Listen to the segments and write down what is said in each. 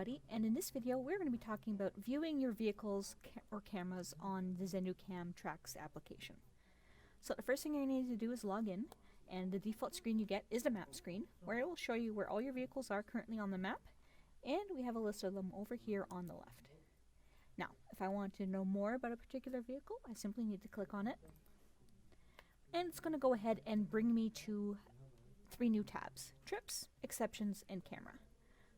everybody, and in this video we're going to be talking about viewing your vehicles or cameras on the ZenduCAM Tracks application. So the first thing you're going to need to do is log in, and the default screen you get is the map screen, where it will show you where all your vehicles are currently on the map, and we have a list of them over here on the left. Now, if I want to know more about a particular vehicle, I simply need to click on it, and it's going to go ahead and bring me to 3 new tabs: Trips, Exceptions, and Camera.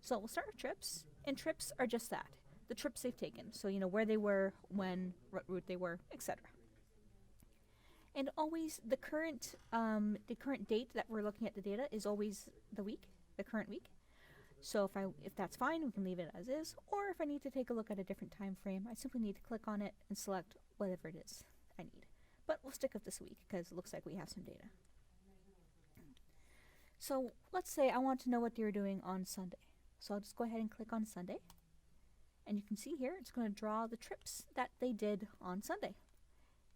So we'll start with trips, and trips are just that, the trips they've taken. So you know where they were, when, what route they were, etc. And always the current date that we're looking at the data is always the current week. So if that's fine, we can leave it as is. Or if I need to take a look at a different time frame, I simply need to click on it and select whatever it is I need. But we'll stick with this week because it looks like we have some data. So let's say I want to know what they were doing on Sunday. So I'll just go ahead and click on Sunday. And you can see here, it's going to draw the trips that they did on Sunday.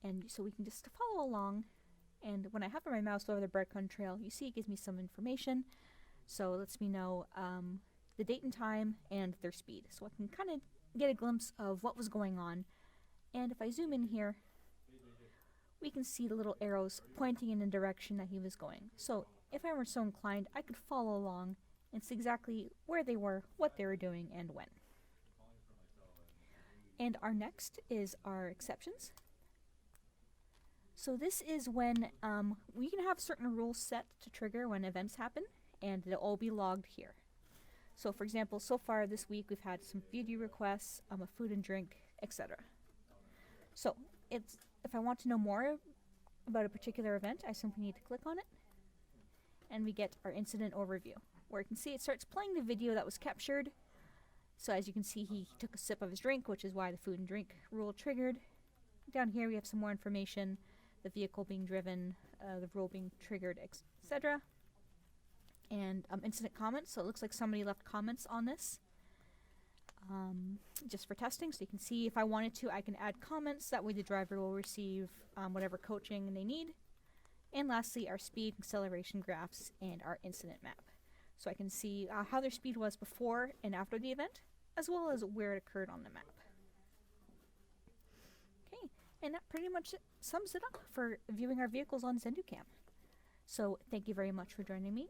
And so we can just follow along. And when I hover my mouse over the breadcrumb trail, you see it gives me some information. So it lets me know the date and time and their speed. So I can kind of get a glimpse of what was going on. And if I zoom in here, we can see the little arrows pointing in the direction that he was going. So if I were so inclined, I could follow along and see exactly where they were, what they were doing, and when. And our next is our exceptions. So this is when we can have certain rules set to trigger when events happen, and they'll all be logged here. So for example, so far this week we've had some video requests, a food and drink, etc. So if I want to know more about a particular event, I simply need to click on it, and we get our incident overview, where you can see it starts playing the video that was captured. So as you can see, he took a sip of his drink, which is why the food and drink rule triggered. Down here we have some more information, the vehicle being driven, the rule being triggered, etc. And incident comments, so it looks like somebody left comments on this just for testing. So you can see if I wanted to, I can add comments, that way the driver will receive whatever coaching they need. And lastly, our speed acceleration graphs and our incident map. So I can see how their speed was before and after the event, as well as where it occurred on the map. Okay, and that pretty much sums it up for viewing our vehicles on ZenduCAM. So thank you very much for joining me.